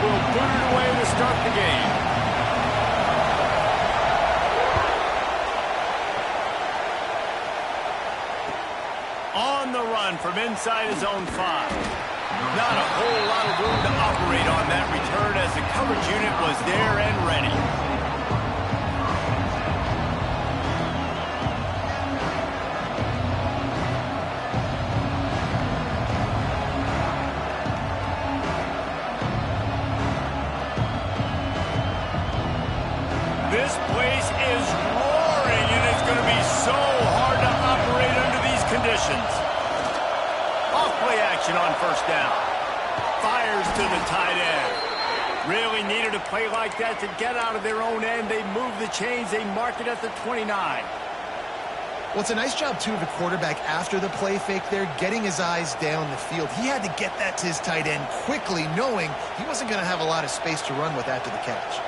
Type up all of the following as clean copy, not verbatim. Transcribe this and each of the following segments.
will boot it away to start the game. On the run from inside his own 5. Not a whole lot of room to operate on that return as the coverage unit was there and ready. This place is roaring, and it's going to be so hard to operate under these conditions. Off-play action on first down. Fires to the tight end. Really needed a play like that to get out of their own end. They move the chains. They mark it at the 29. Well, it's a nice job, too, of the quarterback after the play fake there, getting his eyes down the field. He had to get that to his tight end quickly, knowing he wasn't going to have a lot of space to run with after the catch.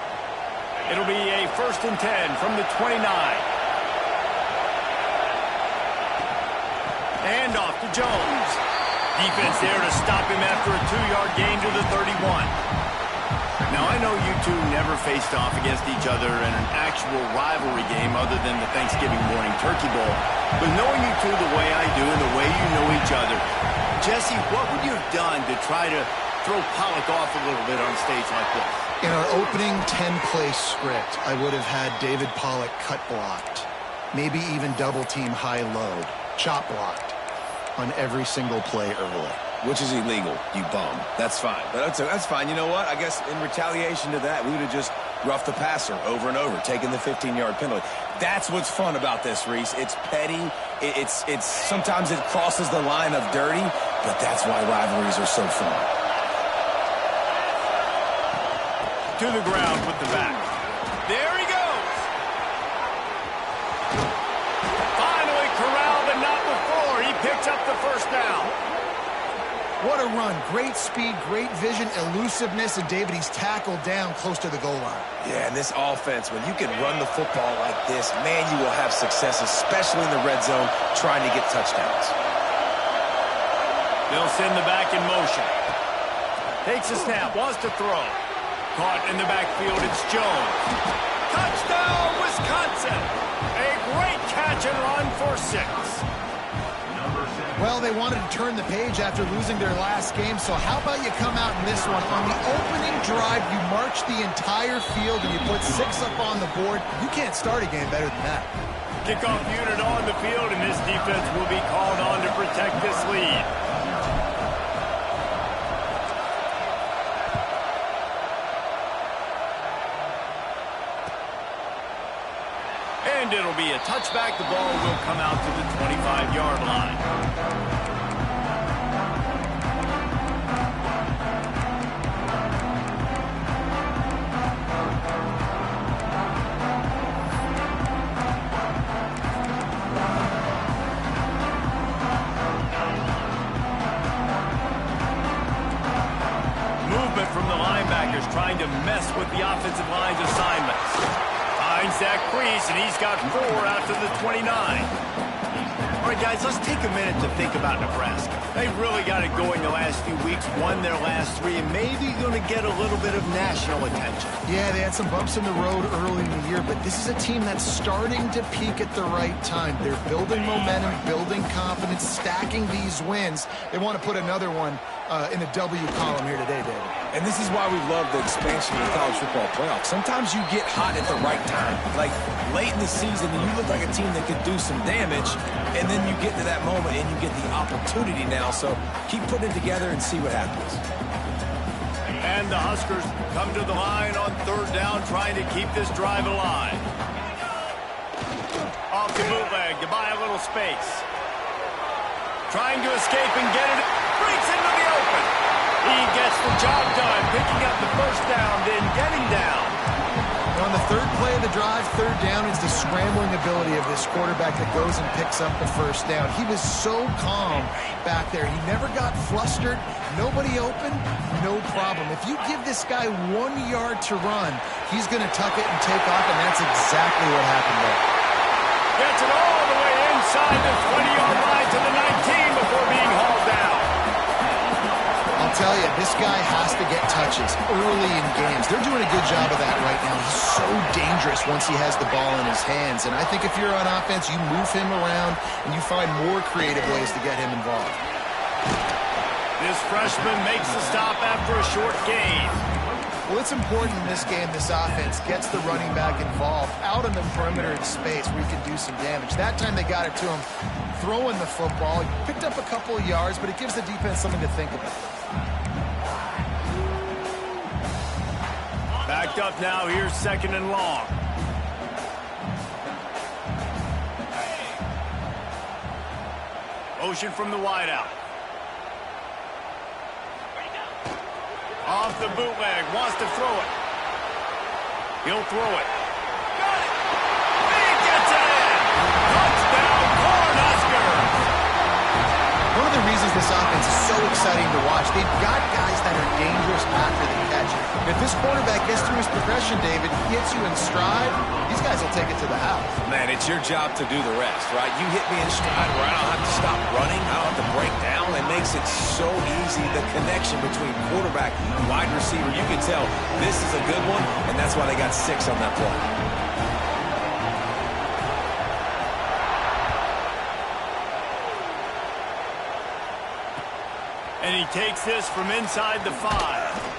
It'll be a 1st and 10 from the 29. And off to Jones. Defense there to stop him after a 2-yard gain to the 31. Now, I know you two never faced off against each other in an actual rivalry game other than the Thanksgiving morning turkey bowl. But knowing you two the way I do and the way you know each other, Jesse, what would you have done to try to throw Pollock off a little bit on a stage like this? In our opening 10-play script, I would have had David Pollock cut blocked, maybe even double-team high-load, chop blocked on every single play early. Which is illegal, you bum. That's fine. But that's fine. You know what? I guess in retaliation to that, we would have just roughed the passer over and over, taking the 15-yard penalty. That's what's fun about this, Reese. It's petty. It's sometimes it crosses the line of dirty, but that's why rivalries are so fun. To the ground with the back. There he goes. Finally corralled, but not before. He picks up the first down. What a run. Great speed, great vision, elusiveness, and David, he's tackled down close to the goal line. Yeah, and this offense, when you can run the football like this, man, you will have success, especially in the red zone, trying to get touchdowns. They'll send the back in motion. Takes a snap, wants to throw. Caught in the backfield, it's Jones. Touchdown, Wisconsin! A great catch and run for 6. Well, they wanted to turn the page after losing their last game, so how about you come out in this one? On the opening drive, you march the entire field and you put 6 up on the board. You can't start a game better than that. Kickoff unit on the field, and this defense will be called on to protect this lead. And it'll be a touchback. The ball will come out to the 25-yard line. Movement from the linebackers trying to mess with the offensive line's assignments. Finds that crease, and he's got 4 out to the 29. All right, guys, let's take a minute to think about Nebraska. They've really got it going the last few weeks, won their last 3, and maybe going to get a little bit of national attention. Yeah, they had some bumps in the road early in the year, but this is a team that's starting to peak at the right time. They're building momentum, building confidence, stacking these wins. They want to put another one in the W column here today, David. And this is why we love the expansion of the college football playoff. Sometimes you get hot at the right time. Like late in the season, and you look like a team that could do some damage, and then you get to that moment and you get the opportunity now. So keep putting it together and see what happens. And the Huskers come to the line on 3rd down, trying to keep this drive alive. Off the bootleg to buy a little space. Trying to escape and get it. Breaks into the open. He gets the job done, picking up the first down, then getting down. On the 3rd play of the drive, 3rd down, is the scrambling ability of this quarterback that goes and picks up the first down. He was so calm back there. He never got flustered. Nobody open, no problem. If you give this guy 1 yard to run, he's going to tuck it and take off, and that's exactly what happened there. Gets it all the way inside the 20-yard line to the 19 before being hauled down. I'll tell you, this guy has to get touches early in games. They're doing a good job of that right now. He's so dangerous once he has the ball in his hands. And I think if you're on offense, you move him around and you find more creative ways to get him involved. This freshman makes the stop after a short gain. Well, it's important in this game, this offense gets the running back involved out on the perimeter in space where he can do some damage. That time they got it to him throwing the football. He picked up a couple of yards, but it gives the defense something to think about. Backed up now, here's 2nd and long. Motion from the wideout. Off the bootleg, wants to throw it. He'll throw it. Got it! He gets it in! Touchdown, Cornhuskers! One of the reasons this offense is so exciting to watch, they've got guys that are dangerous after the catch. If this quarterback gets through his progression, David, gets you in stride, these guys will take it to the house. Man, it's your job to do the rest, right? You hit me in stride where I don't have to stop running. I don't have to break down. It makes it so easy. The connection between quarterback and wide receiver, you can tell this is a good one, and that's why they got 6 on that play. And he takes this from inside the 5.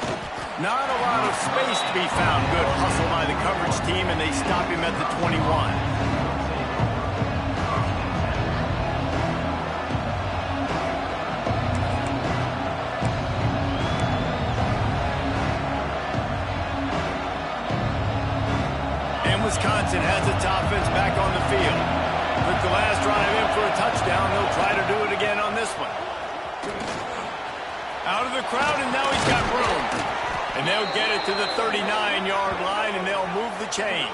Not a lot of space to be found. Good hustle by the coverage team, and they stop him at the 21. And Wisconsin has its offense back on the field. Took the last drive in for a touchdown. They'll try to do it again on this one. Out of the crowd, and now he's got room. And they'll get it to the 39-yard line, and they'll move the chains.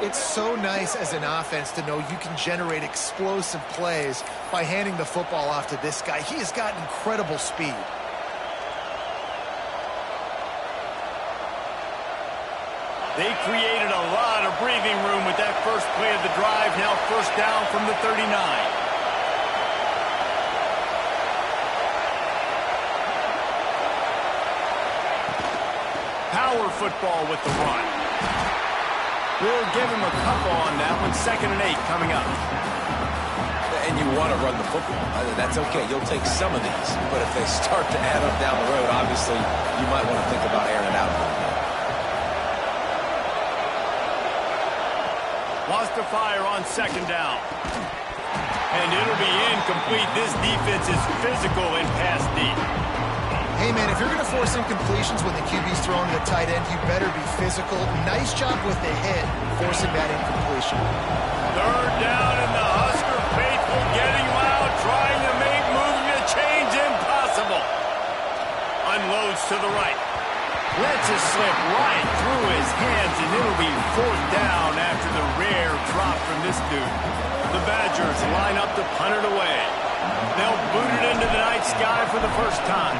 It's so nice as an offense to know you can generate explosive plays by handing the football off to this guy. He has got incredible speed. They created a lot of breathing room with that first play of the drive. Now 1st down from the 39. Power football with the run. We'll give him a couple on that one. 2nd and 8 coming up. And you want to run the football. That's okay. You'll take some of these. But if they start to add up down the road, obviously, you might want to think about airing it out a little bit. Wants to fire on 2nd down. And it'll be incomplete. This defense is physical and pass deep. Hey, man, if you're going to force incompletions when the QB's throwing to the tight end, you better be physical. Nice job with the hit, forcing that incompletion. 3rd down, and the Husker faithful getting loud, trying to make moving the chains impossible. Unloads to the right. Lets it slip right through his hands, and it'll be 4th down after the rare drop from this dude. The Badgers line up to punt it away. They'll boot it into the night sky for the first time.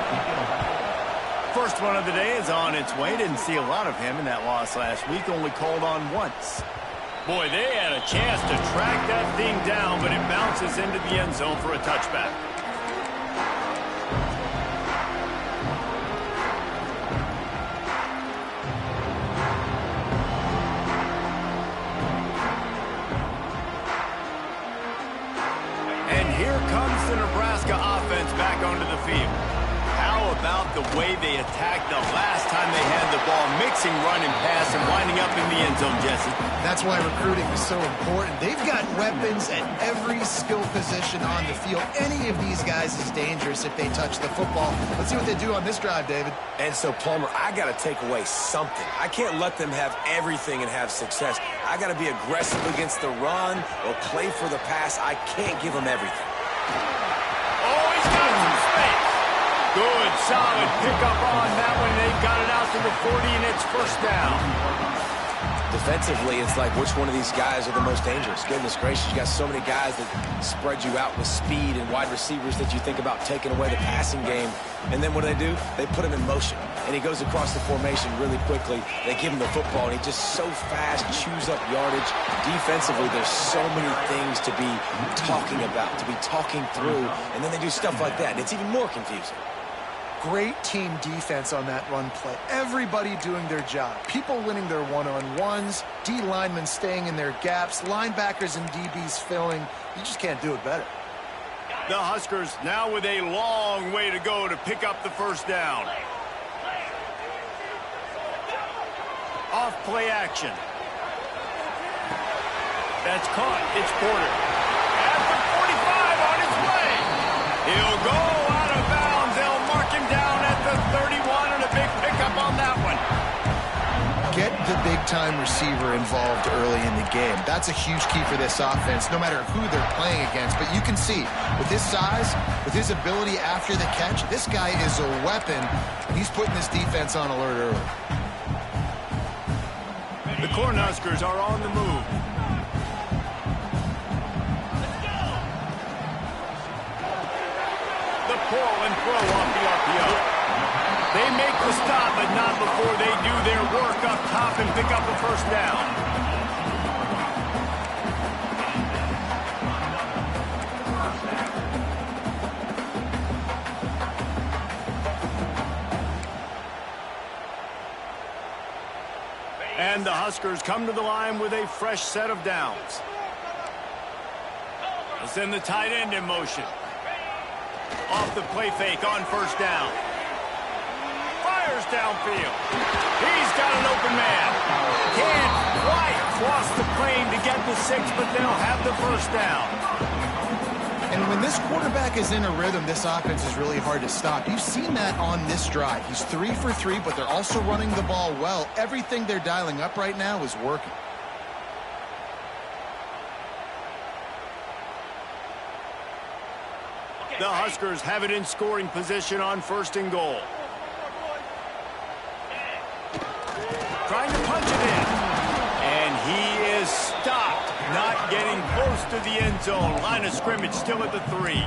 First one of the day is on its way. Didn't see a lot of him in that loss last week. Only called on once. Boy, they had a chance to track that thing down, but it bounces into the end zone for a touchback. And here comes the Nebraska offense back onto the field. How about the way they attacked the last time they had the ball, mixing run and pass and winding up in the end zone, Jesse? That's why recruiting is so important. They've got weapons at every skill position on the field. Any of these guys is dangerous if they touch the football. Let's see what they do on this drive, David. And so, Palmer, I got to take away something. I can't let them have everything and have success. I got to be aggressive against the run or play for the pass. I can't give them everything. Oh, he's got some space. Good, solid pickup on that one. They've got it out to the 40, and it's 1st down. Defensively, it's like which one of these guys are the most dangerous? Goodness gracious, you got so many guys that spread you out with speed and wide receivers that you think about taking away the passing game. And then what do? They put him in motion. And he goes across the formation really quickly. They give him the football, and he just so fast, chews up yardage. Defensively, there's so many things to be talking about, to be talking through. And then they do stuff like that, and it's even more confusing. Great team defense on that run play. Everybody doing their job. People winning their one-on-ones, D linemen staying in their gaps, linebackers and DBs filling. You just can't do it better. The Huskers now with a long way to go to pick up the first down. Off play action. That's caught. It's Porter. At the 45 on his way. He'll go out of bounds. They'll mark him down at the 31 and a big pickup on that one. Get the big-time receiver involved early in the game. That's a huge key for this offense, no matter who they're playing against. But you can see, with his size, with his ability after the catch, this guy is a weapon, and he's putting this defense on alert early. The Cornhuskers are on the move. The pull and throw off the RPO. They make the stop, but not before they do their work up top and pick up the first down. And the Huskers come to the line with a fresh set of downs. They'll send the tight end in motion. Off the play fake on first down. Fires downfield. He's got an open man. Can't quite cross the plane to get the 6, but they'll have the first down. And when this quarterback is in a rhythm, this offense is really hard to stop. You've seen that on this drive. He's 3 for 3, but they're also running the ball well. Everything they're dialing up right now is working. The Huskers have it in scoring position on first and goal. Trying to punch it in. And he is stopped. Not getting close to the end zone. Line of scrimmage still at the 3.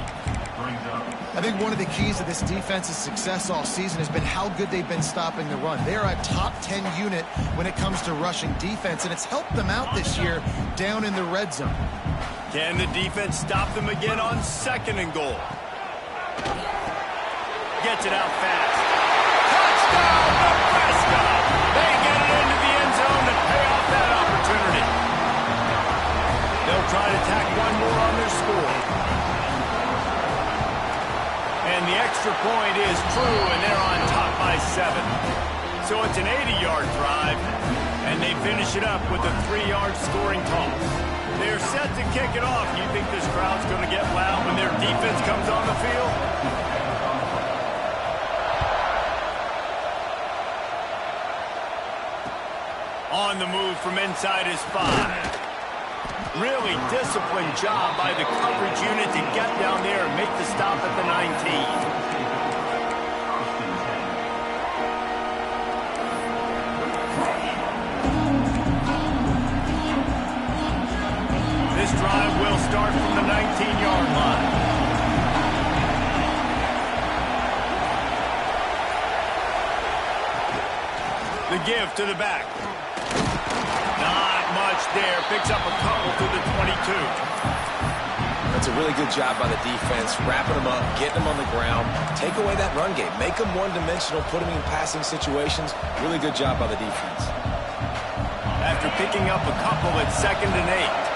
I think one of the keys to this defense's success all season has been how good they've been stopping the run. They're a top 10 unit when it comes to rushing defense, and it's helped them out this year down in the red zone. Can the defense stop them again on second and goal? Gets it out fast. Touchdown, Nebraska! They get it into the end zone to pay off that opportunity. They'll try to tack one more on their score. And the extra point is true, and they're on top by 7. So it's an 80-yard drive, and they finish it up with a 3-yard scoring toss. They're set to kick it off. You think this crowd's going to get loud when their defense comes on the field? On the move from inside his 5. Really disciplined job by the coverage unit to get down there and make the stop at the 19. This drive will start from the 19-yard line. The give to the back. Not much there. Picks up a couple to the 22. That's a really good job by the defense, wrapping them up, getting them on the ground. Take away that run game. Make them one-dimensional, put them in passing situations. Really good job by the defense. After picking up a couple at 2nd and 8.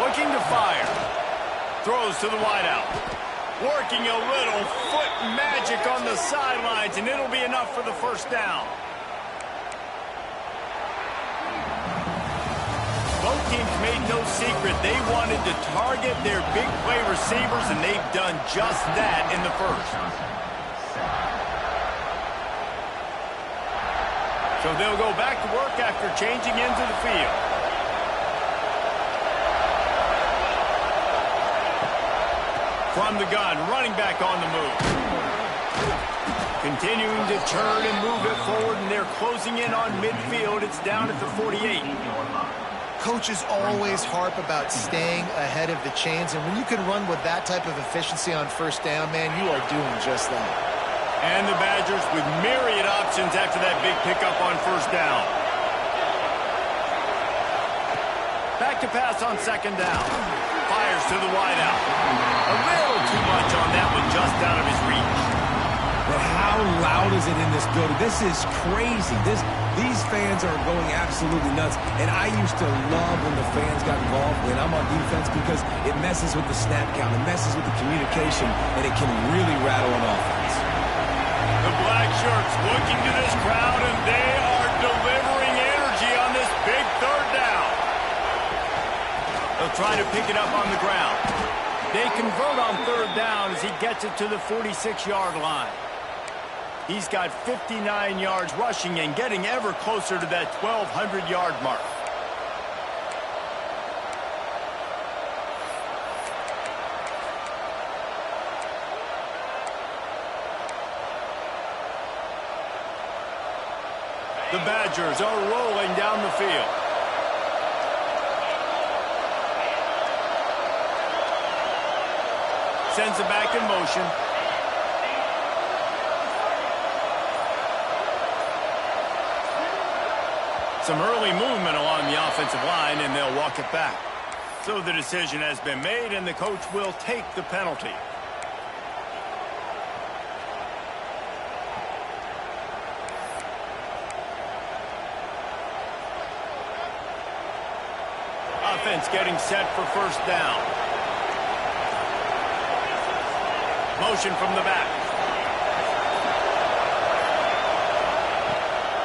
Looking to fire. Throws to the wideout. Working a little foot magic on the sidelines, and it'll be enough for the first down. Both teams made no secret they wanted to target their big play receivers, and they've done just that in the first. So they'll go back to work after changing into the field. From the gun, running back on the move. Continuing to turn and move it forward, and they're closing in on midfield. It's down at the 48. Coaches always harp about staying ahead of the chains, and when you can run with that type of efficiency on first down, man, you are doing just that. And the Badgers with myriad options after that big pickup on first down. Back to pass on second down. Fires to the wideout. A little too much on that one, just out of his reach. But how loud is it in this building? This is crazy. These fans are going absolutely nuts. And I used to love when the fans got involved when I'm on defense because it messes with the snap count. It messes with the communication, and it can really rattle an offense. The black shirts looking to this crowd, and they are delivering energy on this big third down. They'll try to pick it up on the ground. They convert on third down as he gets it to the 46-yard line. He's got 59 yards rushing and getting ever closer to that 1,200-yard mark. The Badgers are rolling down the field. Sends it back in motion. Some early movement along the offensive line, and they'll walk it back. So the decision has been made, and the coach will take the penalty. Offense getting set for first down. Motion from the back.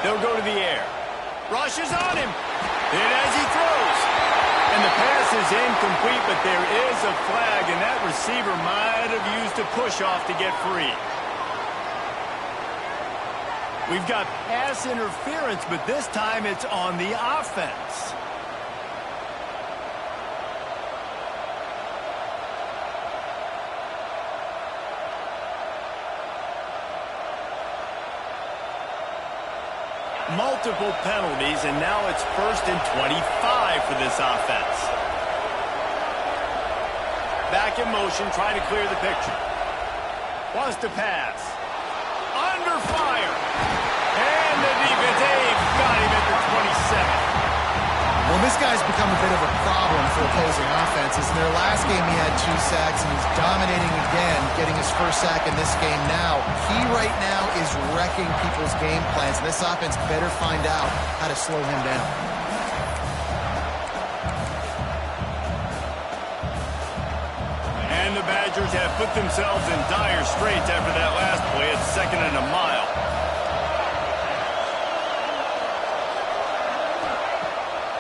They'll go to the air. Rushes on him. And as he throws. And the pass is incomplete, but there is a flag, and that receiver might have used a push-off to get free. We've got pass interference, but this time it's on the offense. Multiple penalties, and now it's 1st and 25 for this offense. Back in motion, trying to clear the picture. Wants to pass. Under fire. And the defense, they've got him at the 27. Well, this guy's become a bit of a problem for opposing offenses. In their last game, he had 2 sacks, and he's dominating again, getting his first sack in this game now. He right now is wrecking people's game plans, and this offense better find out how to slow him down. And the Badgers have put themselves in dire straits after that last play. It's 2nd and a mile.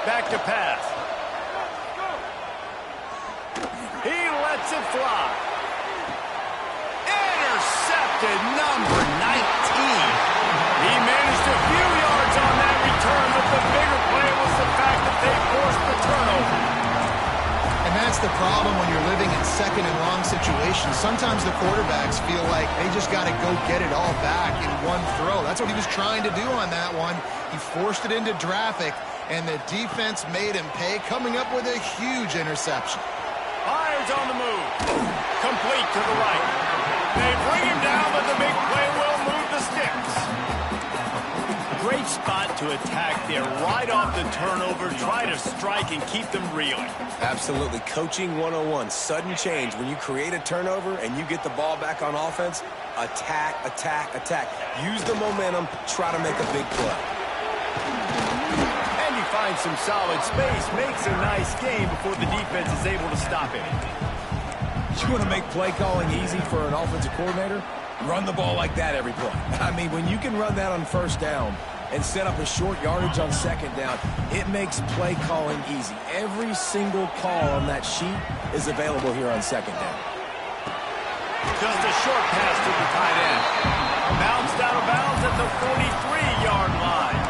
Back to pass. He lets it fly. Intercepted, number 19. He managed a few yards on that return, but the bigger play was the fact that they forced the turnover. And that's the problem when you're living in second and long situations. Sometimes the quarterbacks feel like they just got to go get it all back in one throw. That's what he was trying to do on that one. He forced it into traffic, and the defense made him pay, coming up with a huge interception. Fires on the move. Complete to the right. They bring him down, but the big play will move the sticks. Great spot to attack there. Right off the turnover, try to strike and keep them reeling. Absolutely. Coaching 101. Sudden change. When you create a turnover and you get the ball back on offense, attack, attack, attack. Use the momentum. Try to make a big play. And he finds some solid space. Makes a nice game before the defense is able to stop him. You want to make play calling easy for an offensive coordinator? Run the ball like that every play. I mean, when you can run that on first down and set up a short yardage on second down, it makes play calling easy. Every single call on that sheet is available here on second down. Just a short pass to the tight end. Bounced out of bounds at the 43-yard line.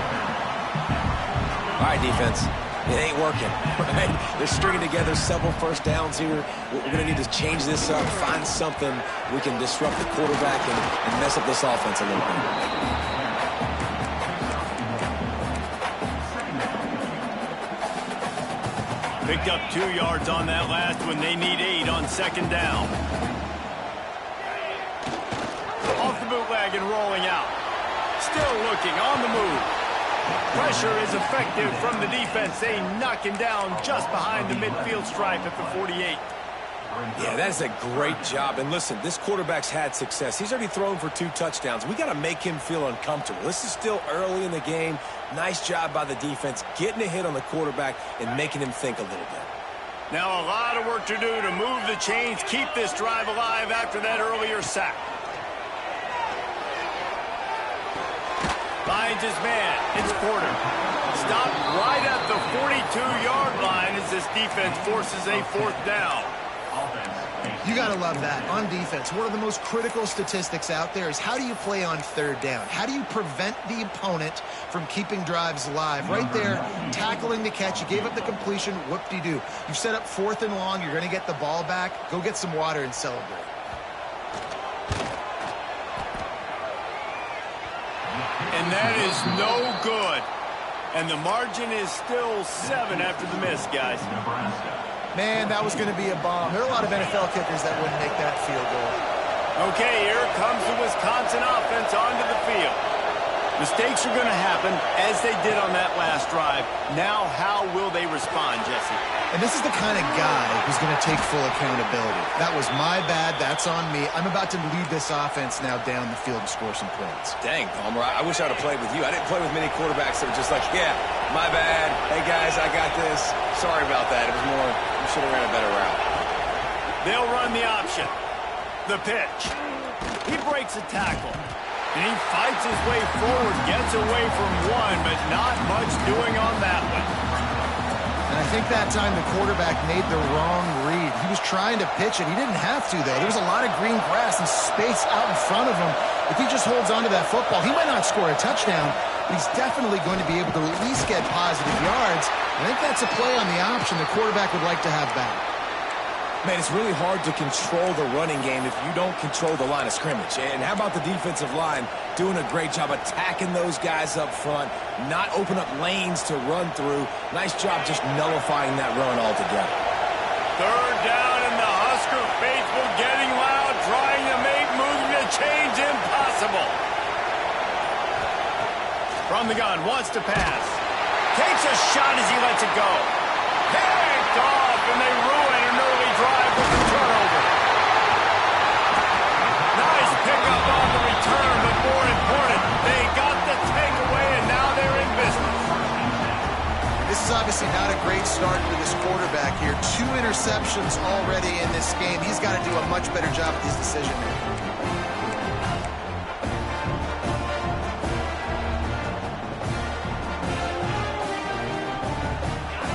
All right, defense. It ain't working, right? They're stringing together several first downs here. We're going to need to change this up, find something we can disrupt the quarterback and mess up this offense a little bit. Picked up 2 yards on that last one. They need 8 on second down. Off the bootleg. bandwagon rolling out. Still looking on the move. Pressure is effective from the defense. They knock him down just behind the midfield stripe at the 48. Yeah, that is a great job. And listen, this quarterback's had success. He's already thrown for 2 touchdowns. We got to make him feel uncomfortable. This is still early in the game. Nice job by the defense, getting a hit on the quarterback and making him think a little bit. Now a lot of work to do to move the chains, keep this drive alive after that earlier sack. Finds his man. It's Porter. Stopped right at the 42-yard line as this defense forces a 4th down. You got to love that. On defense, one of the most critical statistics out there is how do you play on 3rd down? How do you prevent the opponent from keeping drives alive? Right there, tackling the catch. You gave up the completion. Whoop-de-doo. You've set up 4th and long. You're going to get the ball back. Go get some water and celebrate. And that is no good. And the margin is still 7 after the miss, guys. Man, that was going to be a bomb. There are a lot of NFL kickers that wouldn't make that field goal. Okay, here comes the Wisconsin offense onto the field. Mistakes are going to happen, as they did on that last drive. Now, how will they respond, Jesse? And this is the kind of guy who's going to take full accountability. That was my bad. That's on me. I'm about to lead this offense now down the field and score some points. Dang, Palmer, I wish I would have played with you. I didn't play with many quarterbacks that were just like, yeah, my bad. Hey, guys, I got this. Sorry about that. It was more, you should have ran a better route. They'll run the option. The pitch. He breaks a tackle. And he fights his way forward, gets away from one, but not much doing on that one. And I think that time the quarterback made the wrong read. He was trying to pitch it. He didn't have to, though. There was a lot of green grass and space out in front of him. If he just holds on to that football, he might not score a touchdown, but he's definitely going to be able to at least get positive yards. I think that's a play on the option the quarterback would like to have back. Man, it's really hard to control the running game if you don't control the line of scrimmage. And how about the defensive line doing a great job attacking those guys up front, not open up lanes to run through. Nice job just nullifying that run altogether. 3rd down, and the Husker faithful getting loud, trying to make moving the chains impossible. From the gun, wants to pass. Takes a shot as he lets it go. Picked off, and they ruin an early drive with the turnover. Nice pickup on the return, but more important, they got the takeaway, and now they're in business. This is obviously not a great start for this quarterback here. 2 interceptions already in this game. He's got to do a much better job with his decision-making.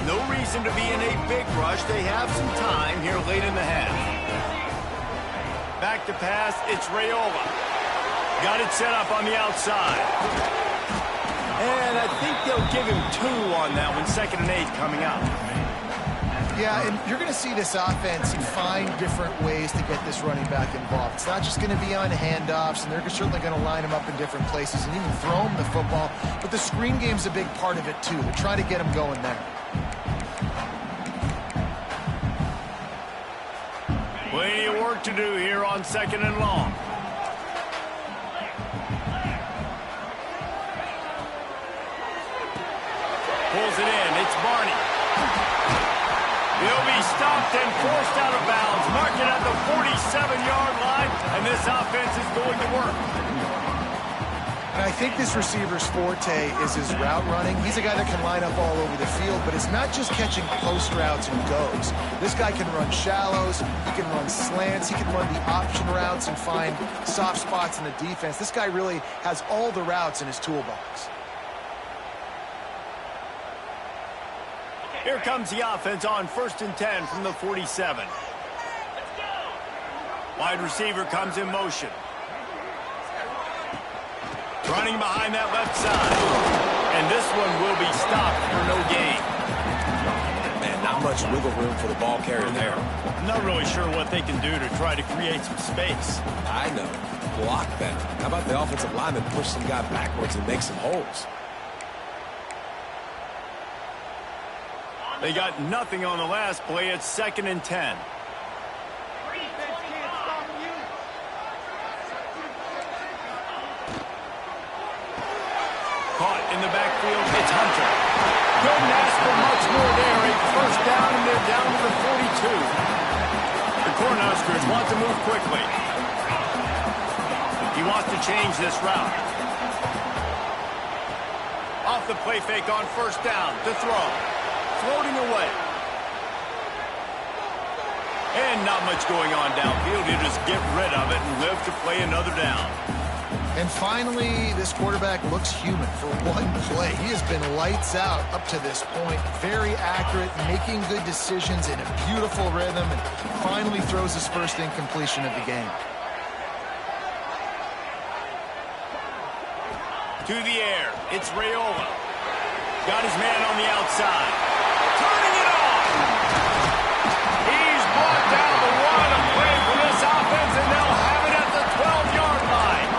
No reason to be in a big rush. They have some time here late in the half. Back to pass, it's Raiola. Got it set up on the outside. And I think they'll give him 2 on that one. 2nd and 8 coming up. Yeah, and you're going to see this offense find different ways to get this running back involved. It's not just going to be on handoffs, and they're certainly going to line him up in different places and even throw him the football. But the screen game's a big part of it, too. They're trying to get him going there. Plenty of work to do here on 2nd and long. Pulls it in. It's Barney. He'll be stopped and forced out of bounds. Marked it at the 47-yard line, and this offense is going to work. And I think this receiver's forte is his route running. He's a guy that can line up all over the field, but it's not just catching post routes and goes. This guy can run shallows, he can run slants, he can run the option routes and find soft spots in the defense. This guy really has all the routes in his toolbox. Here comes the offense on 1st and 10 from the 47. Wide receiver comes in motion. Running behind that left side. And this one will be stopped for no gain. Man, not much wiggle room for the ball carrier there. I'm not really sure what they can do to try to create some space. I know. Block better. How about the offensive lineman push some guy backwards and make some holes? They got nothing on the last play. It's 2nd and 10. Caught in the backfield, it's Hunter. Couldn't ask for much more there. A first down, and they're down to the 42. The Cornhuskers want to move quickly. He wants to change this route. Off the play fake on first down to throw. Floating away. And not much going on downfield. You just get rid of it and live to play another down. And finally, this quarterback looks human for one play. He has been lights out up to this point. Very accurate, making good decisions in a beautiful rhythm, and finally throws his first incompletion of the game. To the air, it's Raiola. Got his man on the outside. Turning it off! He's brought down the one of play for this offense, and they'll have it at the 12-yard line.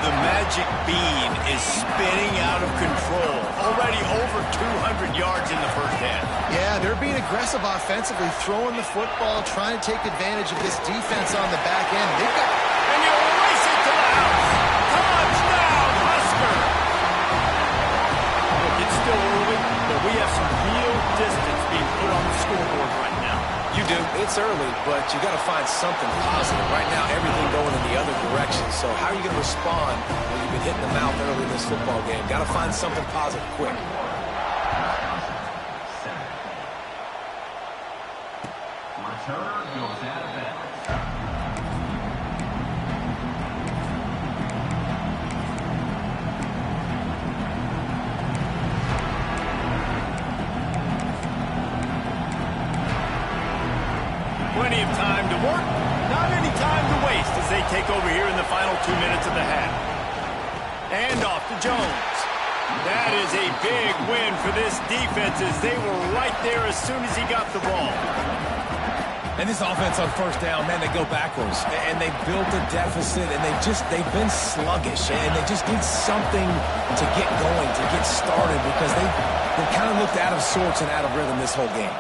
The magic bean is spinning out of control. Already over 200 yards in the first half. Yeah, they're being aggressive offensively, throwing the football, trying to take advantage of this defense on the back end. They've got... And you'll race it to the house. Touchdown, Husker! Look, it's still early, but we have some real distance being put on the scoreboard right now. You do. It's early, but you got to find something positive. Right now, everything going in the other direction. So how are you going to respond when you've been hitting the mouth early in this football game? Got to find something positive quick. Returner goes out of bounds. Plenty of time to work, not any time to waste as they take over here in the final 2 minutes of the half. And off to Jones. That is a big win for this defense as they were right there as soon as he got the ball. And this offense on first down, man, they go backwards. And they built a deficit, and they've been sluggish. And they just need something to get going, to get started, because they kind of looked out of sorts and out of rhythm this whole game.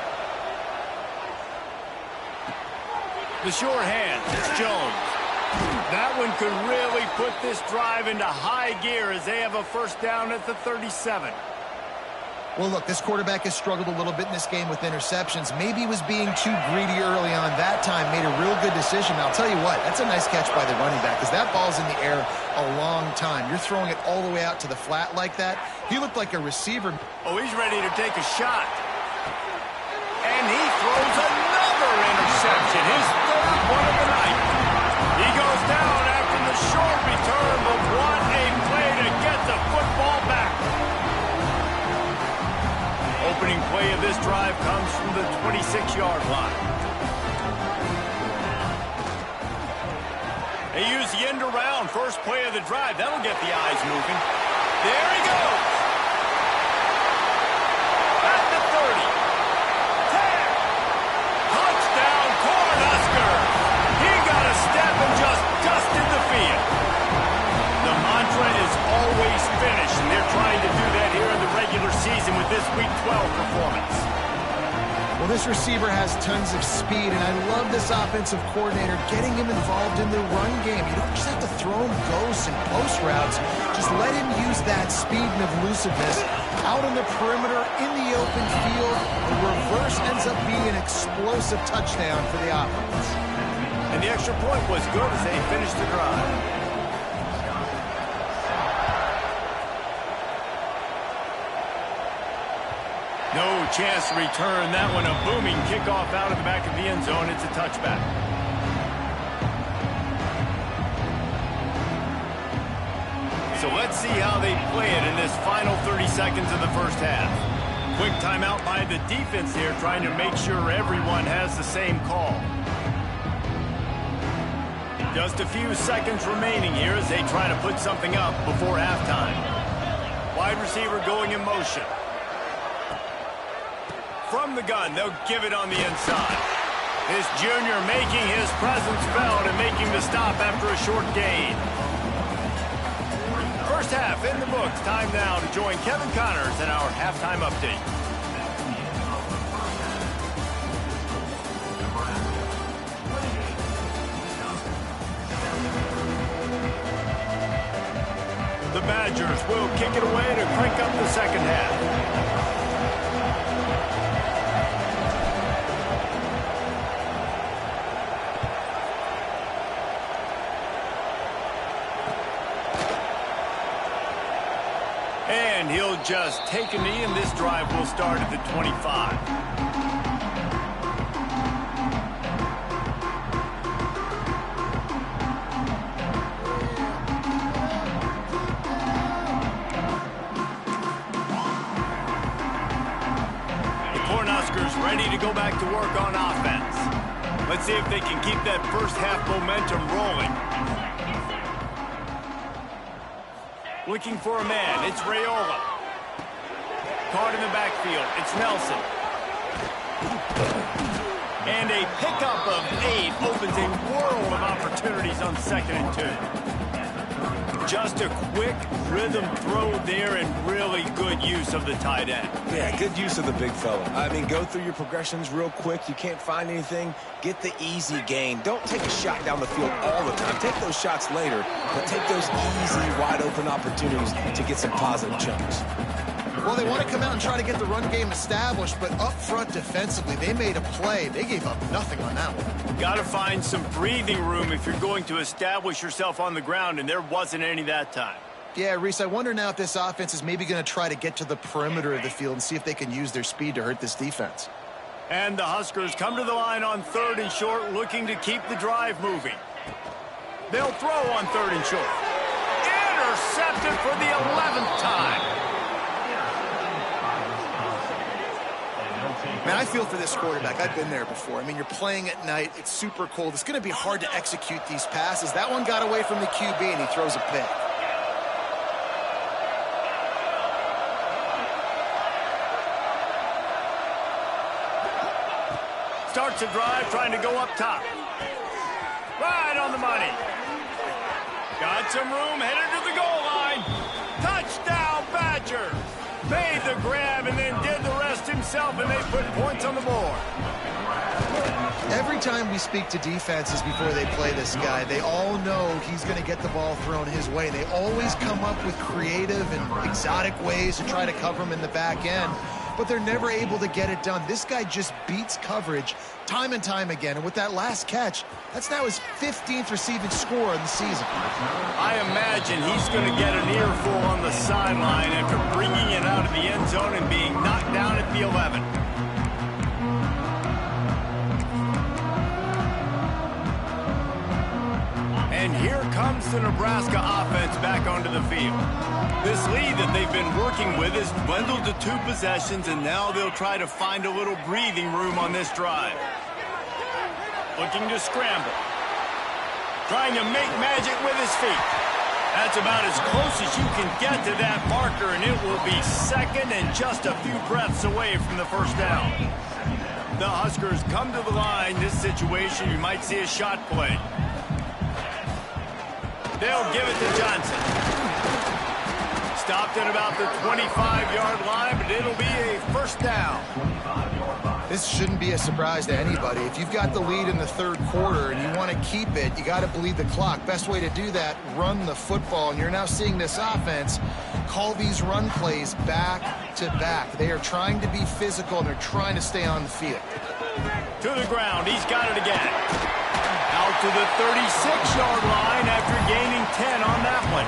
The sure hand, it's Jones. That one could really put this drive into high gear as they have a first down at the 37. Well, look, this quarterback has struggled a little bit in this game with interceptions. Maybe he was being too greedy early on. That time made a real good decision. Now, I'll tell you what, that's a nice catch by the running back because that ball's in the air a long time. You're throwing it all the way out to the flat like that. He looked like a receiver. Oh, he's ready to take a shot. And he throws another interception. His third one of the night. He goes down after the short return, but what a play to get the football back. Opening play of this drive comes from the 26-yard line. They use the end around. First play of the drive. That'll get the eyes moving. There he goes. At the 30. 10. Touchdown, Cornhusker. He got a step and just dusted the field. The mantra is always finish, and they're trying to do that here in the regular season with this Week 12 performance. Well, this receiver has tons of speed, and I love this offensive coordinator getting him involved in the run game. You don't just have to throw him ghosts and post routes. Just let him use that speed and elusiveness out on the perimeter, in the open field. The reverse ends up being an explosive touchdown for the offense. And the extra point was good as they finished the drive. No chance to return that one. A booming kickoff out of the back of the end zone. It's a touchback. So let's see how they play it in this final 30 seconds of the first half. Quick timeout by the defense here, trying to make sure everyone has the same call. Just a few seconds remaining here as they try to put something up before halftime. Wide receiver going in motion. From the gun, they'll give it on the inside. This junior making his presence felt and making the stop after a short gain. First half in the books. Time now to join Kevin Connors in our halftime update. The Badgers will kick it away to crank up the second half. And he'll just take a knee, and this drive will start at the 25. The Cornhuskers ready to go back to work on offense. Let's see if they can keep that first half momentum rolling. Looking for a man, it's Raiola. Caught in the backfield, it's Nelson. And a pickup of 8 opens a world of opportunities on 2nd and 2. Just a quick rhythm throw there and really good use of the tight end. Yeah, good use of the big fella. I mean, go through your progressions real quick. You can't find anything. Get the easy gain. Don't take a shot down the field all the time. Take those shots later, but take those easy, wide-open opportunities to get some positive chunks. Well, they want to come out and try to get the run game established, but up front defensively, they made a play. They gave up nothing on that one. Got to find some breathing room if you're going to establish yourself on the ground, and there wasn't any that time. Yeah, Reese, I wonder now if this offense is maybe going to try to get to the perimeter of the field and see if they can use their speed to hurt this defense. And the Huskers come to the line on 3rd and short, looking to keep the drive moving. They'll throw on 3rd and short. Intercepted for the 11th time. Man, I feel for this quarterback. I've been there before. I mean, you're playing at night. It's super cold. It's going to be hard to execute these passes. That one got away from the QB, and he throws a pick. Starts a drive trying to go up top. Right on the money. Got some room, headed to the goal line. Touchdown, Badgers. Made the grab and then did the rest himself, and they put points on the board. Every time we speak to defenses before they play this guy, they all know he's going to get the ball thrown his way. They always come up with creative and exotic ways to try to cover him in the back end, but they're never able to get it done. This guy just beats coverage time and time again, and with that last catch, that's now his 15th receiving score in the season. I imagine he's going to get an earful on the sideline after bringing it out of the end zone and being knocked down at the 11. And here comes the Nebraska offense back onto the field. This lead that they've been working with is dwindled to 2 possessions, and now they'll try to find a little breathing room on this drive. Looking to scramble. Trying to make magic with his feet. That's about as close as you can get to that marker, and it will be 2nd and just a few breaths away from the first down. The Huskers come to the line. This situation, you might see a shot play. They'll give it to Johnson. Stopped at about the 25-yard line, but it'll be a first down. This shouldn't be a surprise to anybody. If you've got the lead in the 3rd quarter and you want to keep it, you got to bleed the clock. Best way to do that, run the football. And you're now seeing this offense call these run plays back to back. They are trying to be physical, and they're trying to stay on the field. To the ground, he's got it again. Out to the 36-yard line after gaining 10 on that one.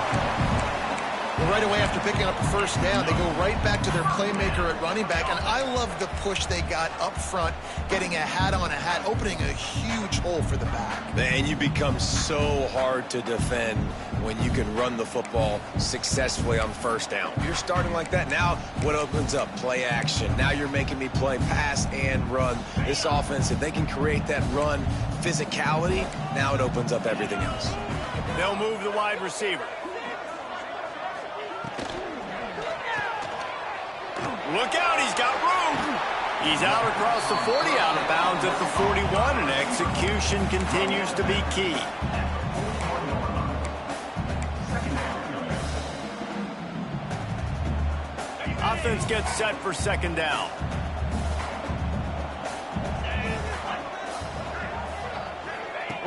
Well, right away after picking up the first down, they go right back to their playmaker at running back. And I love the push they got up front, getting a hat on a hat, opening a huge hole for the back. Man, you become so hard to defend when you can run the football successfully on 1st down. You're starting like that. Now what opens up? Play action. Now you're making me play pass and run. This offense, if they can create that run physicality, now it opens up everything else. They'll move the wide receiver. Look out, he's got room. He's out across the 40, out of bounds at the 41, and execution continues to be key. Offense gets set for 2nd down.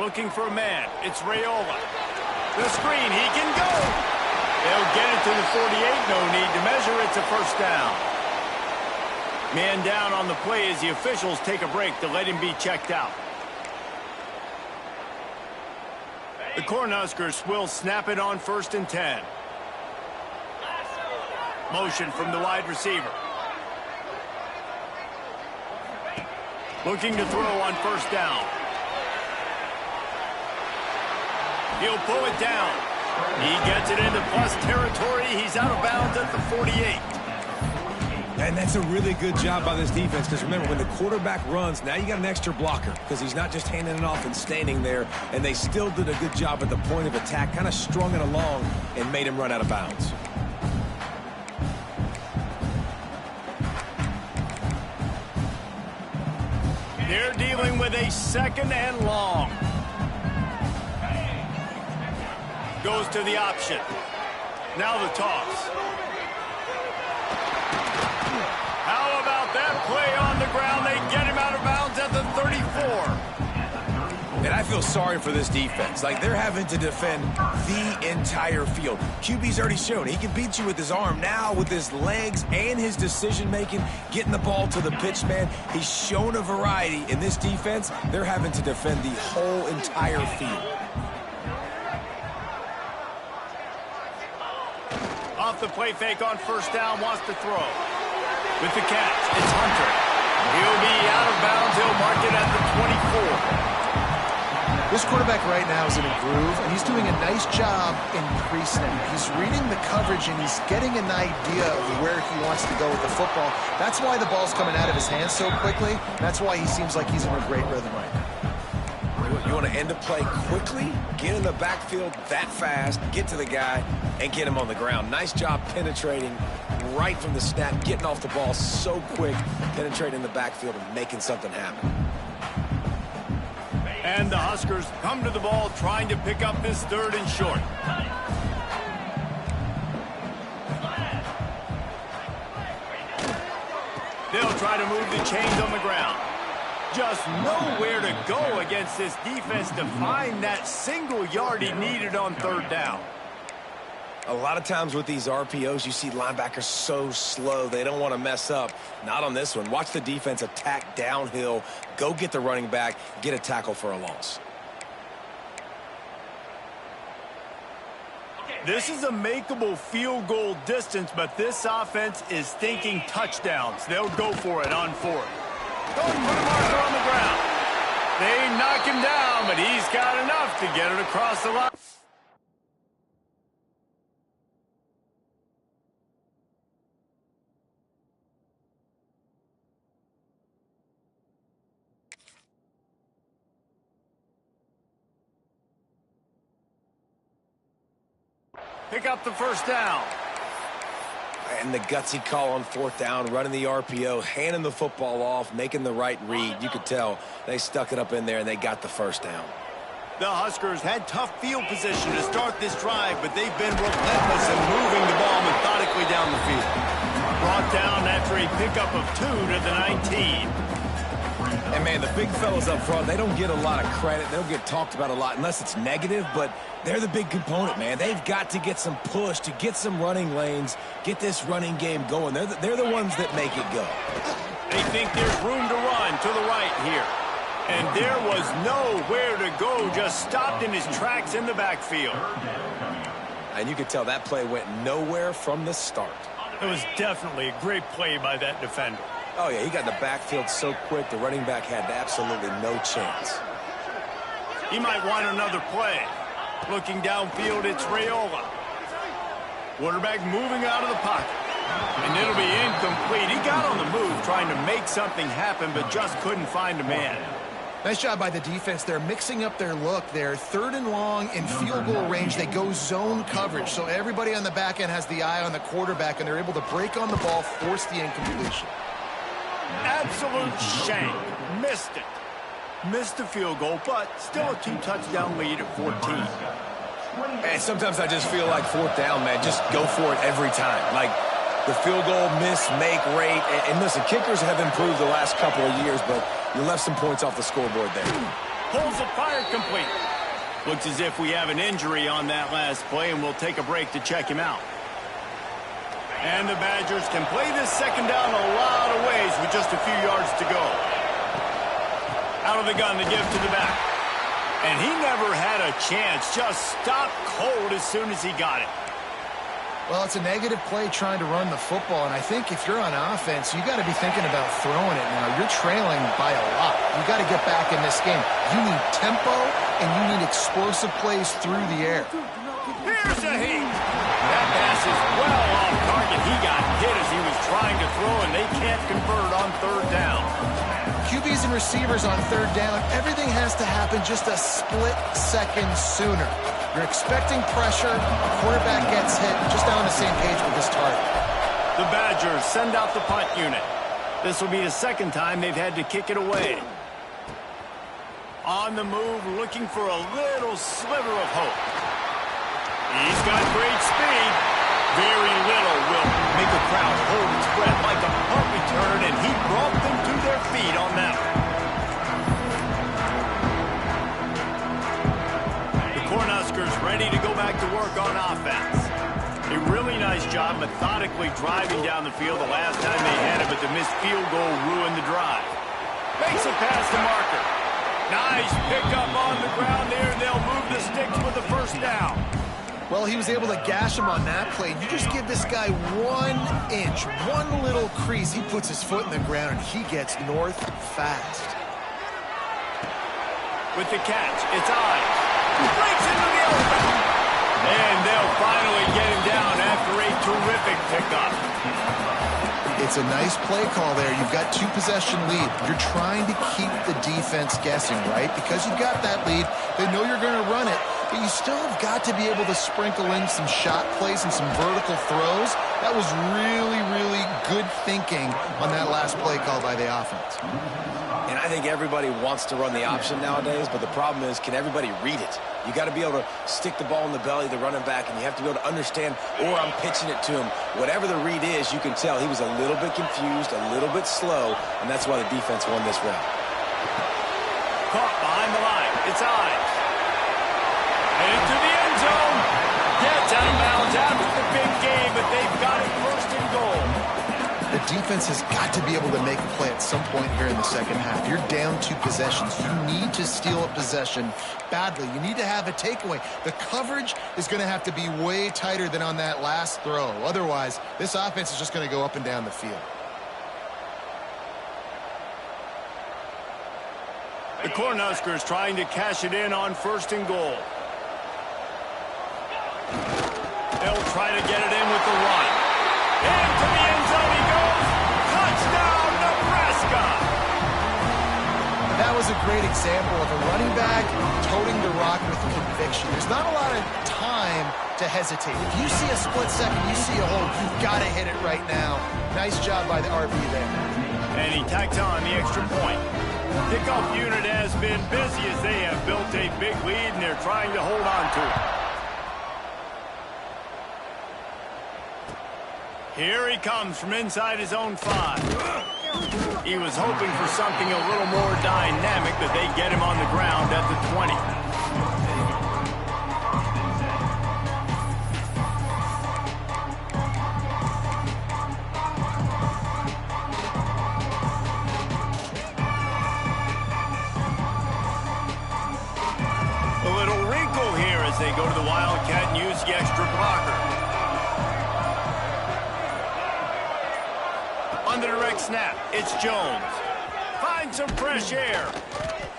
Looking for a man. It's Raiola. The screen, he can go. They'll get it to the 48. No need to measure. It's a first down. Man down on the play as the officials take a break to let him be checked out. The Cornhuskers will snap it on 1st and 10. Motion from the wide receiver. Looking to throw on 1st down. He'll pull it down. He gets it into plus territory. He's out of bounds at the 48. And that's a really good job by this defense, because remember, when the quarterback runs, now you got an extra blocker, because he's not just handing it off and standing there, and they still did a good job at the point of attack, kind of strung it along and made him run out of bounds. They're dealing with a 2nd and long. Goes to the option. Now the toss. How about that play on the ground? They get him out of bounds at the 34. And I feel sorry for this defense. Like, they're having to defend the entire field. QB's already shown he can beat you with his arm. Now, with his legs and his decision-making, getting the ball to the pitch man, he's shown a variety. In this defense, they're having to defend the whole entire field. Off the play fake on 1st down, wants to throw. With the catch, it's Hunter. He'll be out of bounds. He'll mark it at the 24. This quarterback right now is in a groove, and he's doing a nice job increasing it. He's reading the coverage, and he's getting an idea of where he wants to go with the football. That's why the ball's coming out of his hands so quickly. That's why he seems like he's in a great rhythm right now. You want to end a play quickly, get in the backfield that fast, get to the guy, and get him on the ground. Nice job penetrating right from the snap, getting off the ball so quick, penetrating the backfield and making something happen. And the Huskers come to the ball trying to pick up this 3rd and short. They'll try to move the chains on the ground. Just nowhere to go against this defense to find that single yard he needed on 3rd down. A lot of times with these RPOs, you see linebackers so slow, they don't want to mess up. Not on this one. Watch the defense attack downhill, go get the running back, get a tackle for a loss. This is a makeable field goal distance, but this offense is thinking touchdowns. They'll go for it on 4th. Don't put a marker on the ground. They knock him down, but he's got enough to get it across the line. Pick up the 1st down. And the gutsy call on 4th down, running the RPO, handing the football off, making the right read. You could tell they stuck it up in there and they got the 1st down. The Huskers had tough field position to start this drive, but they've been relentless in moving the ball methodically down the field. Brought down after a pickup of 2 to the 19. And, man, the big fellas up front, they don't get a lot of credit. They don't get talked about a lot unless it's negative, but they're the big component, man. They've got to get some push, to get some running lanes, get this running game going. They're the ones that make it go. They think there's room to run to the right here. And there was nowhere to go, just stopped in his tracks in the backfield. And you could tell that play went nowhere from the start. It was definitely a great play by that defender. Oh, yeah, he got in the backfield so quick, the running back had absolutely no chance. He might want another play. Looking downfield, it's Raiola. Quarterback moving out of the pocket. And it'll be incomplete. He got on the move trying to make something happen, but just couldn't find a man. Nice job by the defense. They're mixing up their look. They're 3rd and long in field goal range. They go zone coverage. So everybody on the back end has the eye on the quarterback, and they're able to break on the ball, force the incompletion. Absolute shame. Missed it. Missed the field goal, but still a 2-touchdown lead at 14. And sometimes I just feel like 4th down, man, just go for it every time. Like the field goal miss-make rate. And listen, kickers have improved the last couple of years, but you left some points off the scoreboard there. Pulls it, fired complete. Looks as if we have an injury on that last play, and we'll take a break to check him out. And the Badgers can play this second down a lot of ways with just a few yards to go. Out of the gun, the give to the back. And he never had a chance. Just stopped cold as soon as he got it. Well, it's a negative play trying to run the football, and I think if you're on offense, you got to be thinking about throwing it now. You're trailing by a lot. You got to get back in this game. You need tempo, and you need explosive plays through the air. Here's a heat. That pass is well off target. He got hit as he was trying to throw, and they can't convert on third down. QBs and receivers on third down, everything has to happen just a split second sooner. You're expecting pressure, quarterback gets hit, just not on the same page with his target. The Badgers send out the punt unit. This will be the second time they've had to kick it away. On the move, looking for a little sliver of hope. He's got great speed. Very little will make a crowd hold its breath like a punt return, and he brought them to their feet on that one. The Cornhuskers ready to go back to work on offense. A really nice job methodically driving down the field the last time they had it, but the missed field goal ruined the drive. Makes a pass to Marker. Nice pickup on the ground there. They'll move the sticks with the first down. Well, he was able to gash him on that play. You just give this guy 1 inch, one little crease. He puts his foot in the ground, and he gets north fast. With the catch, it's Ives. He breaks into the open. And they'll finally get him down after a terrific pickup. It's a nice play call there. You've got 2-possession lead. You're trying to keep the defense guessing, right? Because you've got that lead, they know you're going to run it, but you still have got to be able to sprinkle in some shot plays and some vertical throws. That was really, really good thinking on that last play call by the offense. And I think everybody wants to run the option nowadays, but the problem is, can everybody read it? You got to be able to stick the ball in the belly of the running back, and you have to be able to understand, or I'm pitching it to him. Whatever the read is, you can tell he was a little bit confused, a little bit slow, and that's why the defense won this round. Caught behind the line. It's Ives. Into the end zone. Gets out of bounds after the big game, but they've got it first and goal. The defense has got to be able to make a play at some point here in the second half. You're down 2 possessions. You need to steal a possession badly. You need to have a takeaway. The coverage is going to have to be way tighter than on that last throw. Otherwise, this offense is just going to go up and down the field. The Cornhuskers trying to cash it in on first and goal. They'll try to get it in with the run. Into the end zone he goes. Touchdown, Nebraska! That was a great example of a running back toting the rock with conviction. There's not a lot of time to hesitate. If you see a split second, you see a hole, you've got to hit it right now. Nice job by the RB there. And he tacks on the extra point. Kickoff unit has been busy as they have built a big lead, and they're trying to hold on to it. Here he comes from inside his own 5. He was hoping for something a little more dynamic, but they get him on the ground at the 20. A little wrinkle here as they go to the Wildcat and use the extra blocker. On the direct snap, it's Jones. Finds some fresh air.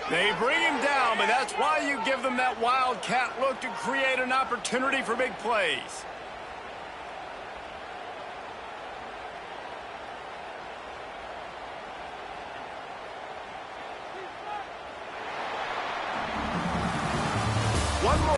They bring him down, but that's why you give them that Wildcat look to create an opportunity for big plays. One more.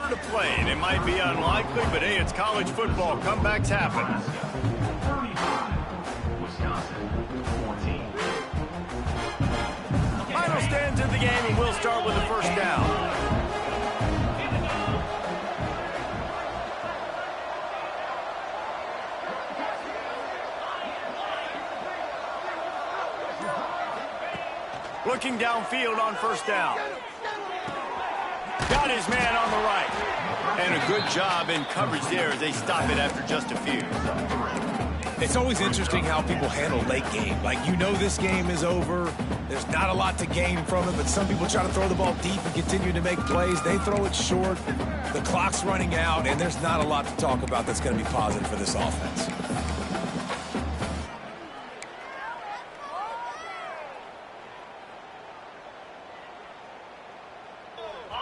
To play, and it might be unlikely, but hey, it's college football. Comebacks happen. 35. Looking downfield on first down. Got his man on the right. And a good job in coverage there as they stop it after just a few. It's always interesting how people handle late game. Like, you know this game is over. There's not a lot to gain from it, but some people try to throw the ball deep and continue to make plays. They throw it short. The clock's running out, and there's not a lot to talk about that's going to be positive for this offense.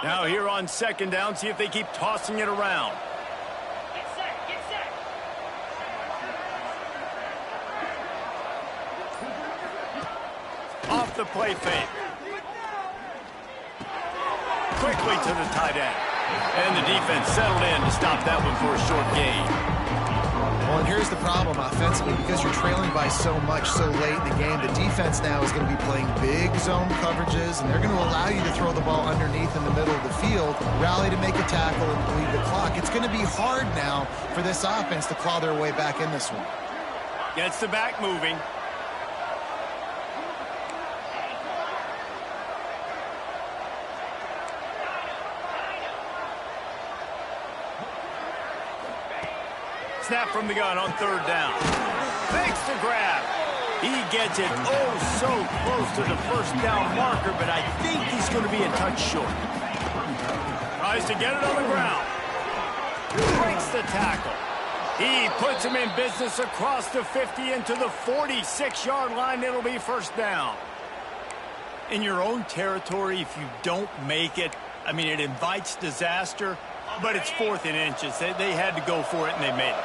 Now here on second down, see if they keep tossing it around. Get set, get set. Off the play fake. Quickly to the tight end. And the defense settled in to stop that one for a short gain. Well, and here's the problem offensively. Because you're trailing by so much so late in the game, the defense now is going to be playing big zone coverages, and they're going to allow you to throw the ball underneath in the middle of the field, rally to make a tackle, and bleed the clock. It's going to be hard now for this offense to claw their way back in this one. Gets the back moving. Snap from the gun on third down. Fakes the grab. He gets it so close to the first down marker, but I think he's going to be a touch short. Tries to get it on the ground. Breaks the tackle. He puts him in business across the 50 into the 46-yard line. It'll be first down. In your own territory, if you don't make it, I mean, it invites disaster, but it's 4th and inches. They had to go for it, and they made it.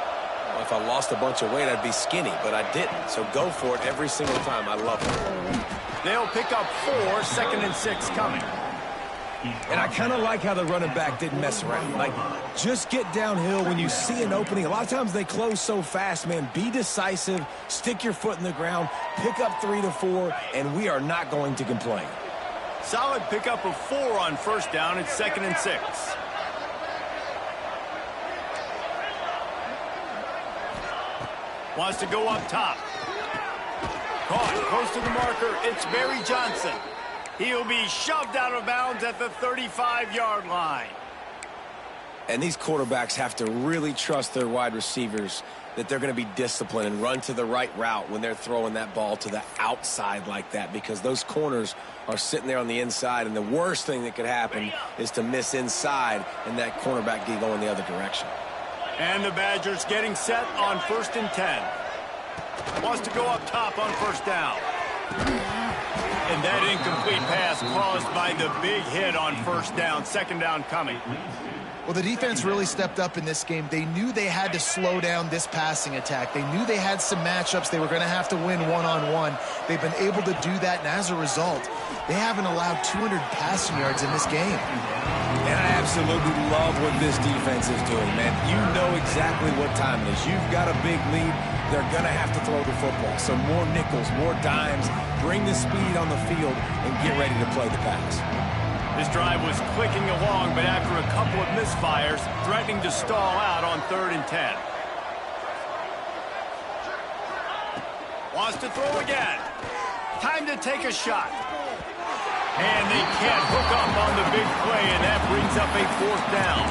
Well, if I lost a bunch of weight, I'd be skinny, but I didn't. So go for it every single time. I love it. They'll pick up 4, 2nd and 6 coming. And I kind of like how the running back didn't mess around. Like, just get downhill when you see an opening. A lot of times they close so fast, man. Be decisive, stick your foot in the ground, pick up 3 to 4, and we are not going to complain. Solid pickup of 4 on first down. It's 2nd and 6. Wants to go up top. Caught close to the marker. It's Barry Johnson. He'll be shoved out of bounds at the 35-yard line. And these quarterbacks have to really trust their wide receivers that they're going to be disciplined and run to the right route when they're throwing that ball to the outside like that, because those corners are sitting there on the inside, and the worst thing that could happen is to miss inside and that cornerback get going the other direction. And the Badgers getting set on 1st and 10. Wants to go up top on first down. And that incomplete pass caused by the big hit on first down. 2nd down coming. Well, the defense really stepped up in this game. They knew they had to slow down this passing attack. They knew they had some matchups they were going to have to win one-on-one. They've been able to do that, and as a result, they haven't allowed 200 passing yards in this game. And I absolutely love what this defense is doing, man. You know exactly what time it is. You've got a big lead. They're going to have to throw the football. So more nickels, more dimes, bring the speed on the field, and get ready to play the pass. This drive was clicking along, but after a couple of misfires, threatening to stall out on 3rd and 10. Wants to throw again. Time to take a shot. And they can't hook up on the big play, and that brings up a 4th down.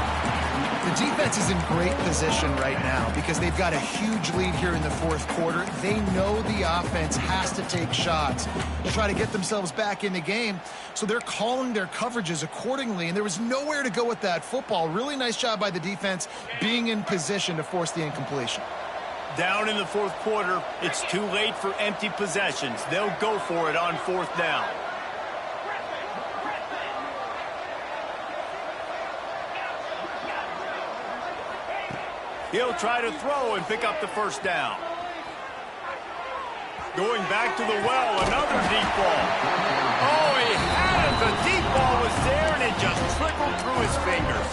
The defense is in great position right now because they've got a huge lead here in the 4th quarter. They know the offense has to take shots to try to get themselves back in the game, so they're calling their coverages accordingly, and there was nowhere to go with that football. Really nice job by the defense being in position to force the incompletion. Down in the 4th quarter, it's too late for empty possessions. They'll go for it on 4th down. He'll try to throw and pick up the first down. Going back to the well, another deep ball. Oh, he had it. The deep ball was there, and it just trickled through his fingers.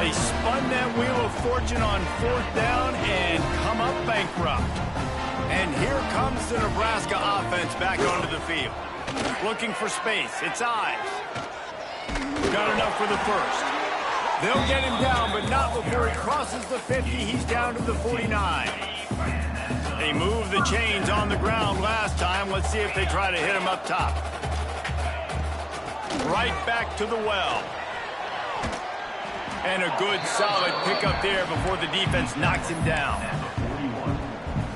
They spun that wheel of fortune on 4th down and come up bankrupt. And here comes the Nebraska offense back onto the field. Looking for space. It's Ives. Got enough for the first. They'll get him down, but not before he crosses the 50. He's down to the 49. They moved the chains on the ground last time. Let's see if they try to hit him up top. right back to the well. And a good, solid pickup there before the defense knocks him down.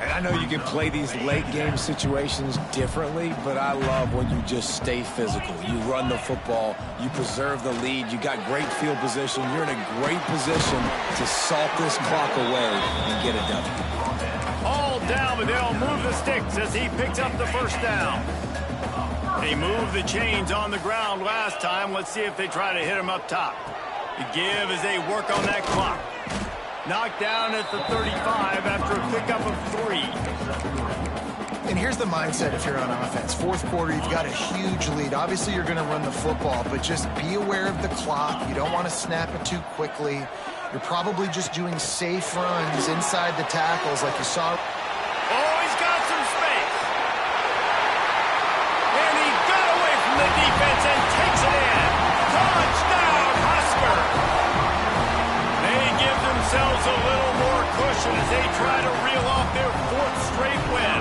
And I know you can play these late-game situations differently, but I love when you just stay physical. You run the football, you preserve the lead, you got great field position, you're in a great position to salt this clock away and get it done. All down, but they'll move the sticks as he picks up the first down. They moved the chains on the ground last time. Let's see if they try to hit him up top. The give as they work on that clock. Knocked down at the 35 after a pickup of 3. And here's the mindset if you're on offense. Fourth quarter, you've got a huge lead. Obviously, you're going to run the football, but just be aware of the clock. You don't want to snap it too quickly. You're probably just doing safe runs inside the tackles like you saw. Oh, he's got some space. And he got away from the defense and takes it in. Touchdown, Husker. They give themselves a little more cushion as they try to reel off their 4th straight win.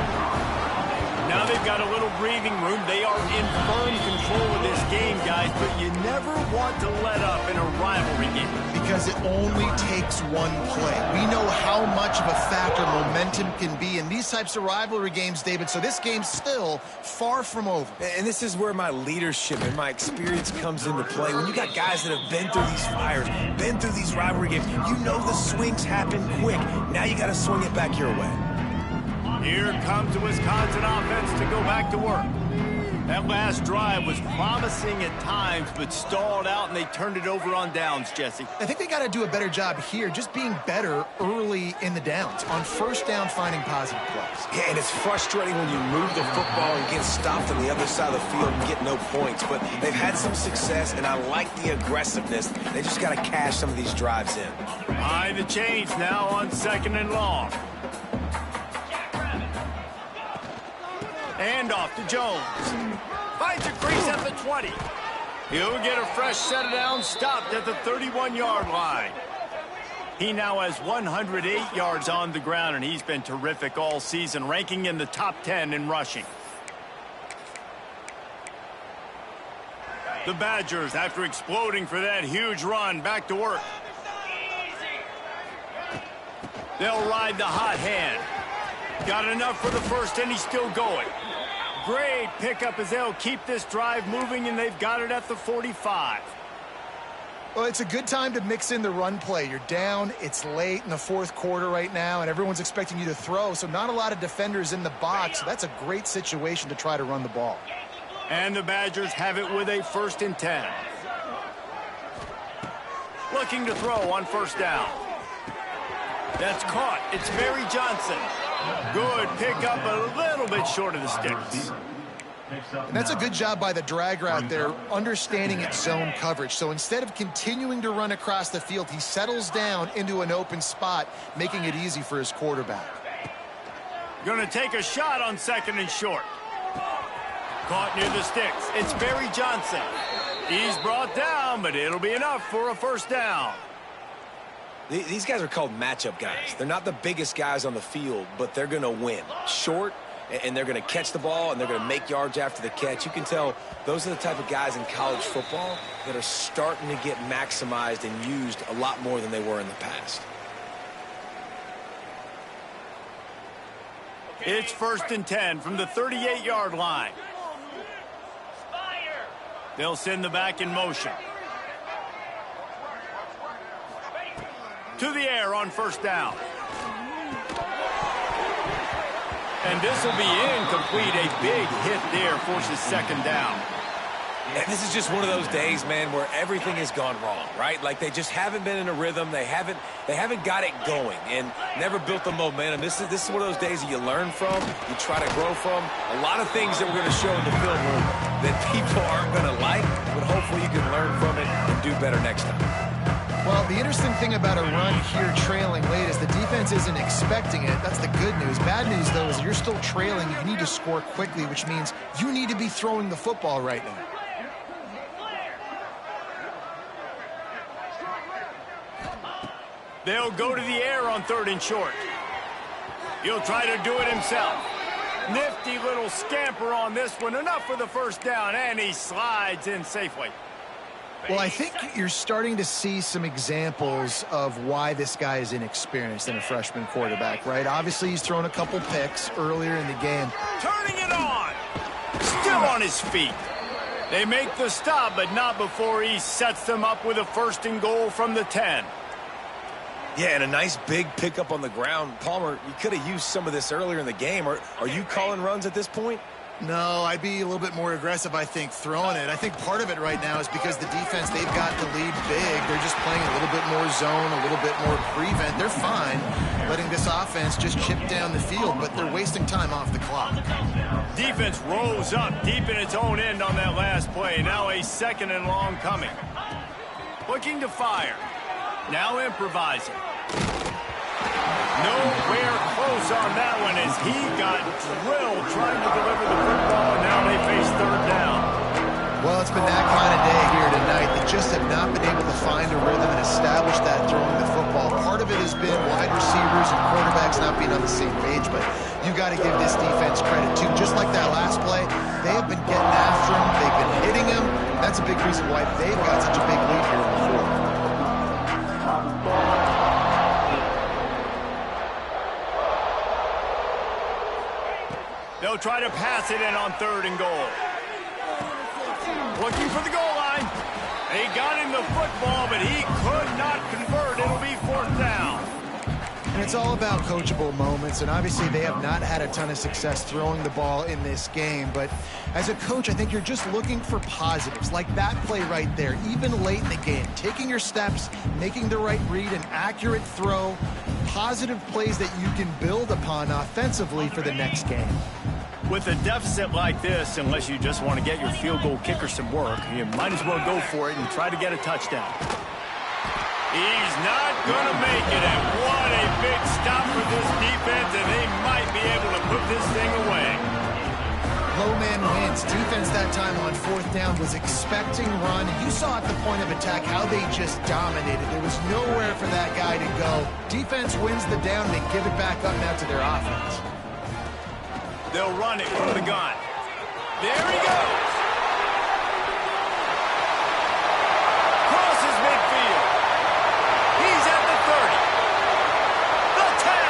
Now they've got a little breathing room. They are in firm control of this game, guys, but you never want to let up in a rivalry game. Because it only takes one play. We know how much of a factor momentum can be in these types of rivalry games, David, so this game's still far from over. And this is where my leadership and my experience comes into play. When you got guys that have been through these fires, been through these rivalry games, you know the swings happen quick. Now you got to swing it back your way. Here comes the Wisconsin offense to go back to work. That last drive was promising at times, but stalled out, and they turned it over on downs, Jesse. I think they got to do a better job here, just being better early in the downs. On first down, finding positive plays. Yeah, and it's frustrating when you move the football and get stopped on the other side of the field and get no points. But they've had some success, and I like the aggressiveness. They just got to cash some of these drives in. Behind the chains now on 2nd and long. And off to Jones. Finds a crease at the 20. He'll get a fresh set of downs, stopped at the 31-yard line. He now has 108 yards on the ground, and he's been terrific all season, ranking in the top 10 in rushing. The Badgers, after exploding for that huge run, back to work. They'll ride the hot hand. Got enough for the first, and he's still going. Great pickup as they'll keep this drive moving, and they've got it at the 45. Well, it's a good time to mix in the run play. You're down, it's late in the 4th quarter right now, and everyone's expecting you to throw, so not a lot of defenders in the box. So that's a great situation to try to run the ball. And the Badgers have it with a 1st and 10. Looking to throw on first down. That's caught. It's Barry Johnson. Good pickup, a little bit short of the sticks. And that's a good job by the drag route there, understanding its zone coverage. So instead of continuing to run across the field, he settles down into an open spot, making it easy for his quarterback. Going to take a shot on 2nd and short. Caught near the sticks. It's Barry Johnson. He's brought down, but it'll be enough for a first down. These guys are called matchup guys. They're not the biggest guys on the field, but they're going to win. Short, and they're going to catch the ball, and they're going to make yards after the catch. You can tell those are the type of guys in college football that are starting to get maximized and used a lot more than they were in the past. It's 1st and 10 from the 38-yard line. They'll send the back in motion. To the air on first down. And this will be incomplete. A big hit there forces 2nd down. And this is just one of those days, man, where everything has gone wrong, right? Like they just haven't been in a rhythm. They haven't got it going and never built the momentum. This is one of those days that you learn from, you try to grow from. A lot of things that we're going to show in the film room that people aren't going to like, but hopefully you can learn from it and do better next time. Well, the interesting thing about a run here trailing late is the defense isn't expecting it. That's the good news. Bad news, though, is you're still trailing. You need to score quickly, which means you need to be throwing the football right now. They'll go to the air on 3rd and short. He'll try to do it himself. Nifty little scamper on this one. Enough for the first down, and he slides in safely. Well, I think you're starting to see some examples of why this guy is inexperienced in a freshman quarterback, right? Obviously, he's thrown a couple picks earlier in the game. Turning it on. Still on his feet. They make the stop, but not before he sets them up with a 1st and goal from the 10. Yeah, and a nice big pickup on the ground. Palmer, you could have used some of this earlier in the game. Are you calling runs at this point? No, I'd be a little bit more aggressive, I think, throwing it. I think part of it right now is because the defense, they've got the lead big. They're just playing a little bit more zone, a little bit more prevent. They're fine letting this offense just chip down the field, but they're wasting time off the clock. Defense rose up deep in its own end on that last play. Now a 2nd and long coming. Looking to fire. Now improvising. Nowhere close on that one as he got drilled trying to deliver the football, and now they face 3rd down. Well, it's been that kind of day here tonight. They just have not been able to find a rhythm and establish that throwing the football. Part of it has been wide receivers and quarterbacks not being on the same page, but you got to give this defense credit, too. Just like that last play, they have been getting after him. They've been hitting him. That's a big reason why they've got such a big lead here in the 4th. They'll try to pass it in on 3rd and goal. Looking for the goal line. They got him the football, but he could not convert. It'll be 4th down. And it's all about coachable moments, and obviously they have not had a ton of success throwing the ball in this game. But as a coach, I think you're just looking for positives, like that play right there, even late in the game. Taking your steps, making the right read, an accurate throw, positive plays that you can build upon offensively for the next game. With a deficit like this, unless you just want to get your field goal kicker some work, you might as well go for it and try to get a touchdown. He's not going to make it, and what a big stop for this defense, and they might be able to put this thing away. Low man wins. Defense that time on 4th down was expecting run. You saw at the point of attack how they just dominated. There was nowhere for that guy to go. Defense wins the down. They give it back up now to their offense. They'll run it from the gun. There he goes. Crosses midfield. He's at the 30. The 10.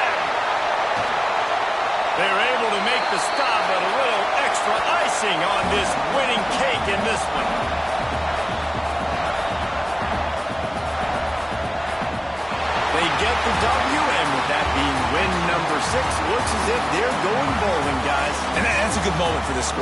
They're able to make the stop, but a little extra icing on this winning cake in this one. They get the W, and with that being win number 6, looks as if they're going bowling, guys. And that's a good moment for this squad.